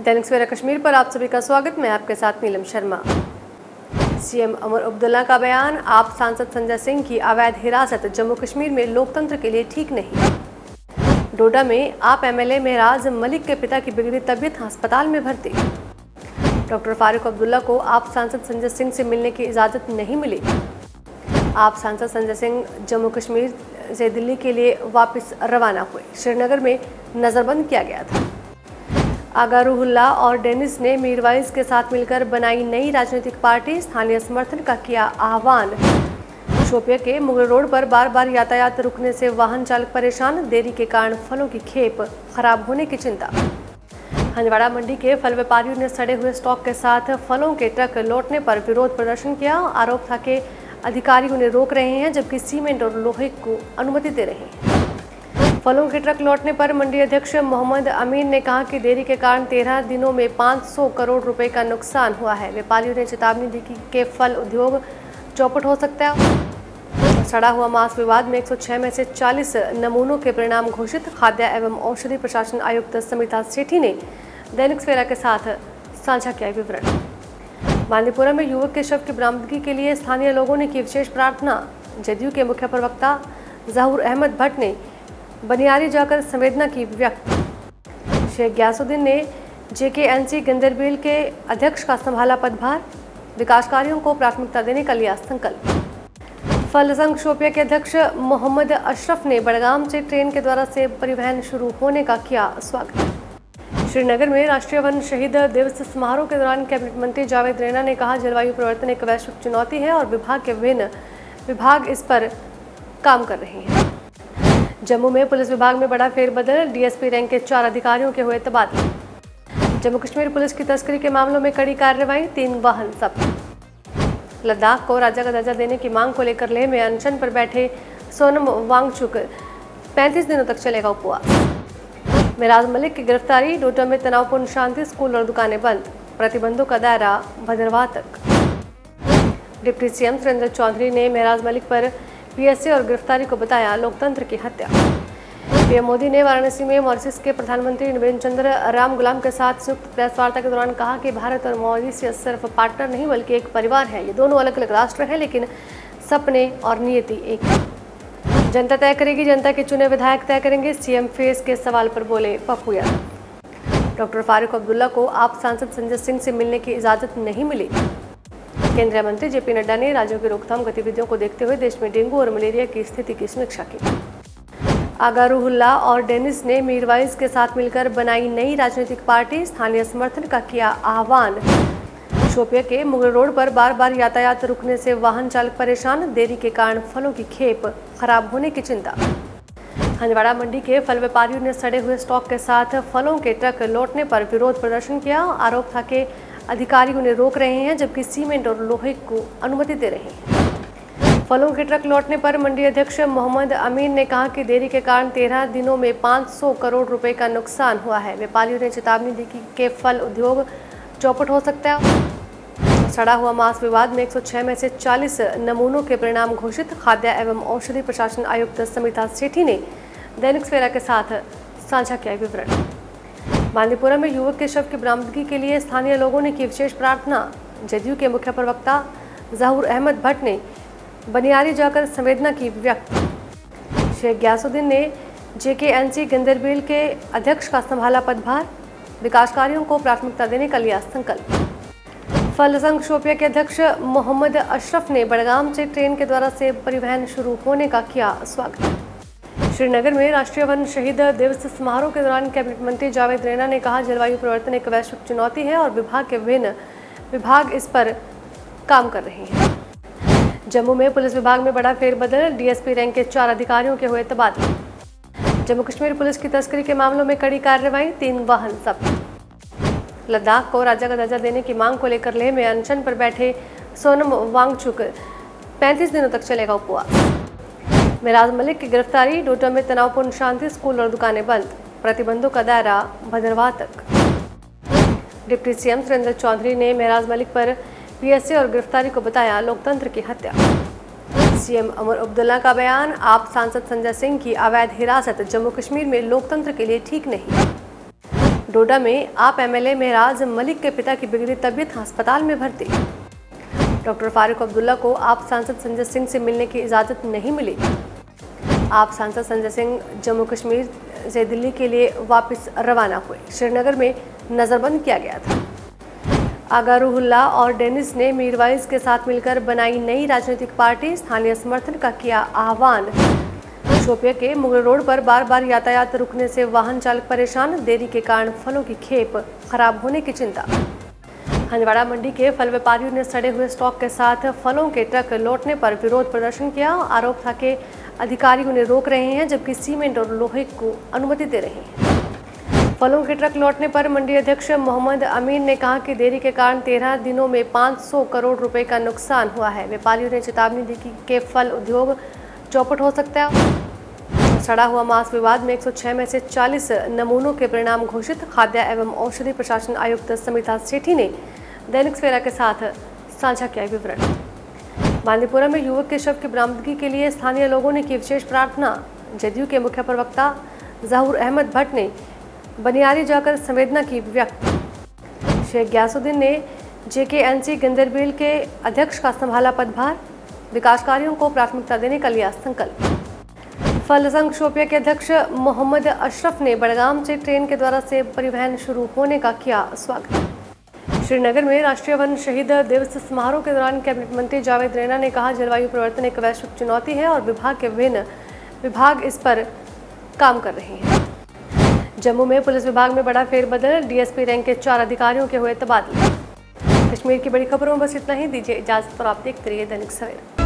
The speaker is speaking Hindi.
दैनिक सवेरा कश्मीर पर आप सभी का स्वागत। मैं आपके साथ नीलम शर्मा। सीएम उमर अब्दुल्ला का बयान, आप सांसद संजय सिंह की अवैध हिरासत जम्मू कश्मीर में लोकतंत्र के लिए ठीक नहीं। डोडा में आप एमएलए मेहराज मलिक के पिता की बिगड़ी तबीयत, अस्पताल में भर्ती। डॉक्टर फारूक अब्दुल्ला को आप सांसद संजय सिंह से मिलने की इजाज़त नहीं मिली। आप सांसद संजय सिंह जम्मू कश्मीर से दिल्ली के लिए वापस रवाना हुए। श्रीनगर में नज़रबंद किया गया था। आगा रूहुल्ला और डेनिस ने मीरवाइज के साथ मिलकर बनाई नई राजनीतिक पार्टी, स्थानीय समर्थन का किया आह्वान। शोपिया के मुगल रोड पर बार बार यातायात रुकने से वाहन चालक परेशान, देरी के कारण फलों की खेप खराब होने की चिंता। हंदवाड़ा मंडी के फल व्यापारियों ने सड़े हुए स्टॉक के साथ फलों के ट्रक लौटने पर विरोध प्रदर्शन किया। आरोप था कि अधिकारी उन्हें रोक रहे हैं जबकि सीमेंट और लोहे को अनुमति दे रहे हैं। फलों के ट्रक लौटने पर मंडी अध्यक्ष मोहम्मद अमीन ने कहा कि देरी के कारण 13 दिनों में 500 करोड़ रुपए का नुकसान हुआ है। व्यापारियों ने चेतावनी दी कि फल उद्योग चौपट हो सकता है। सड़ा हुआ मांस विवाद में 106 में से 40 नमूनों के परिणाम घोषित। खाद्य एवं औषधि प्रशासन आयुक्त समिता सेठी ने दैनिक सवेरा के साथ साझा किया विवरण। बांदीपुरा में युवक के शव की बरामदगी के लिए स्थानीय लोगों ने की विशेष प्रार्थना। जदयू के मुख्य प्रवक्ता जहूर अहमद भट्ट ने बनियारी जाकर संवेदना की व्यक्त। शेख ग्यासुद्दीन ने जेकेएनसी गंदरबेल के अध्यक्ष का संभाला पदभार। विकास कार्यों को प्राथमिकता देने का लिया संकल्प। फल संघ शोपिया के अध्यक्ष मोहम्मद अशरफ ने बड़गाम से ट्रेन के द्वारा सेब परिवहन शुरू होने का किया स्वागत। श्रीनगर में राष्ट्रीय वन शहीद दिवस समारोह के दौरान कैबिनेट मंत्री जावेद रैना ने कहा, जलवायु परिवर्तन एक वैश्विक चुनौती है और विभाग के विभिन्न विभाग इस पर काम कर रहे हैं। जम्मू में पुलिस विभाग में बड़ा फेरबदल, डीएसपी रैंक के 4 अधिकारियों के हुए तबादले। जम्मू कश्मीर पुलिस की तस्करी के मामलों में कड़ी कार्रवाई, 3 वाहन जब्त। लद्दाख को राज्य का दर्जा देने की मांग को लेकर लेह में अनशन पर बैठे सोनम वांगचुक, 35 दिनों तक चलेगा उपवास। मेहराज मलिक की गिरफ्तारी, डोडा में तनावपूर्ण शांति, स्कूल और दुकानें बंद, प्रतिबंधों का दायरा भद्रवाह तक। डिप्टी सीएम सुरेंद्र चौधरी ने मेहराज मलिक पर पीएसए और गिरफ्तारी को बताया लोकतंत्र की हत्या। पीएम मोदी ने वाराणसी में मॉरिशस के प्रधानमंत्री नवीन चंद्र राम गुलाम के साथ संयुक्त प्रेस वार्ता के दौरान कहा कि भारत और मॉरिशस सिर्फ पार्टनर नहीं बल्कि एक परिवार है। ये दोनों अलग अलग राष्ट्र हैं लेकिन सपने और नियति एक है। जनता तय करेगी, जनता के चुने विधायक तय करेंगे, सीएम फेस के सवाल पर बोले पप्पू यादव। डॉक्टर फारूक अब्दुल्ला को आप सांसद संजय सिंह से मिलने की इजाजत नहीं मिली। केंद्रीय मंत्री जेपी नड्डा ने राज्यों की रोकथाम गतिविधियों को देखते हुए देश में डेंगू और मलेरिया की स्थिति की समीक्षा की। आगा रूहुल्ला और डेनिस ने मीरवाइज के साथ मिलकर बनाई नई राजनीतिक पार्टी, स्थानीय समर्थन का किया आह्वान। शोपिया के मुगल रोड पर बार बार यातायात रुकने से वाहन चालक परेशान, देरी के कारण फलों की खेप खराब होने की चिंता। हंदवाड़ा मंडी के फल व्यापारियों ने सड़े हुए स्टॉक के साथ फलों के ट्रक लौटने पर विरोध प्रदर्शन किया। आरोप था कि अधिकारी उन्हें रोक रहे हैं जबकि सीमेंट और लोहे को अनुमति दे रहे हैं। फलों के ट्रक लौटने पर मंडी अध्यक्ष मोहम्मद अमीन ने कहा कि देरी के कारण 13 दिनों में 500 करोड़ रुपए का नुकसान हुआ है। व्यापारियों ने चेतावनी दी कि फल उद्योग चौपट हो सकता है। सड़ा हुआ मांस विवाद में 106 में से 40 नमूनों के परिणाम घोषित। खाद्य एवं औषधि प्रशासन आयुक्त समिता सेठी ने दैनिक सवेरा के साथ साझा किया विवरण। बांदीपुरा में युवक के शव की बरामदगी के लिए स्थानीय लोगों ने की विशेष प्रार्थना। जदयू के मुख्य प्रवक्ता जहूर अहमद भट्ट ने बनियारी जाकर संवेदना की व्यक्त। शेख ग्यासुद्दीन ने जेकेएनसी गंदरबेल के अध्यक्ष का संभाला पदभार। विकास कार्यों को प्राथमिकता देने का लिया संकल्प। फल संघ शोपिया के अध्यक्ष मोहम्मद अशरफ ने बड़गाम से ट्रेन के द्वारा सेब परिवहन शुरू होने का किया स्वागत। श्रीनगर में राष्ट्रीय वन शहीद दिवस समारोह के दौरान कैबिनेट मंत्री जावेद रैना ने कहा, जलवायु परिवर्तन एक वैश्विक चुनौती है और विभाग के विभिन्न विभाग इस पर काम कर रहे हैं। जम्मू में पुलिस विभाग में बड़ा फेरबदल, डीएसपी रैंक के 4 अधिकारियों के हुए तबादले। जम्मू कश्मीर पुलिस की तस्करी के मामलों में कड़ी कार्रवाई, 3 वाहन जब्त। लद्दाख को राज्य का दर्जा देने की मांग को लेकर लेह में अनशन पर बैठे सोनम वांगचुक, 35 दिनों तक चलेगा उपवास। मेहराज मलिक की गिरफ्तारी, डोडा में तनावपूर्ण शांति, स्कूल और दुकानें बंद, प्रतिबंधों का दायरा भद्रवाह तक। डिप्टी सीएम सुरेंद्र चौधरी ने मेहराज मलिक पर पीएसए और गिरफ्तारी को बताया लोकतंत्र की हत्या। सीएम उमर अब्दुल्ला का बयान, आप सांसद संजय सिंह की अवैध हिरासत जम्मू कश्मीर में लोकतंत्र के लिए ठीक नहीं। डोडा में आप एमएलए महराज मलिक के पिता की बिगड़ी तबीयत, अस्पताल में भर्ती। डॉक्टर फारूक अब्दुल्ला को आप सांसद संजय सिंह से मिलने की इजाज़त नहीं मिली। आप सांसद संजय सिंह जम्मू कश्मीर से दिल्ली के लिए वापस रवाना हुए। श्रीनगर में नज़रबंद किया गया था। आगा रूहुल्ला और डेनिस ने मीरवाइज के साथ मिलकर बनाई नई राजनीतिक पार्टी, स्थानीय समर्थन का किया आह्वान। शोपिया के मुगल रोड पर बार बार यातायात रुकने से वाहन चालक परेशान, देरी के कारण फलों की खेप खराब होने की चिंता। हंदवाड़ा मंडी के फल व्यापारियों ने सड़े हुए स्टॉक के साथ फलों के ट्रक लौटने पर विरोध प्रदर्शन किया। आरोप था कि अधिकारी उन्हें रोक रहे हैं जबकि सीमेंट और लोहे को अनुमति दे रहे हैं। फलों के ट्रक लौटने पर मंडी अध्यक्ष मोहम्मद अमीन ने कहा कि देरी के कारण 13 दिनों में 500 करोड़ रुपए का नुकसान हुआ है। व्यापारियों ने चेतावनी दी कि फल उद्योग चौपट हो सकता है। सड़ा हुआ मांस विवाद में 106 में से 40 नमूनों के परिणाम घोषित। खाद्य एवं औषधि प्रशासन आयुक्त समिता सेठी ने दैनिक सवेरा के साथ साझा किया विवरण। बांदीपुरा में युवक के शव की बरामदगी के लिए स्थानीय लोगों ने की विशेष प्रार्थना। जदयू के मुख्य प्रवक्ता जहूर अहमद भट्ट ने बनियारी जाकर संवेदना की व्यक्त। शेख ग्यासुद्दीन ने JKNC गंदरबेल के अध्यक्ष का संभाला पदभार। विकास कार्यों को प्राथमिकता देने का लिया संकल्प। फल संघ शोपिया के अध्यक्ष मोहम्मद अशरफ ने बड़गाम से ट्रेन के द्वारा सेब परिवहन शुरू होने का किया स्वागत। श्रीनगर में राष्ट्रीय वन शहीद दिवस समारोह के दौरान कैबिनेट मंत्री जावेद रैना ने कहा, जलवायु परिवर्तन एक वैश्विक चुनौती है और विभाग के विभिन्न विभाग इस पर काम कर रहे हैं। जम्मू में पुलिस विभाग में बड़ा फेरबदल, DSP रैंक के 4 अधिकारियों के हुए तबादले। कश्मीर की बड़ी खबरों में बस इतना ही। दीजिए इजाजत और आप देखते रहिए दैनिक सवेरा।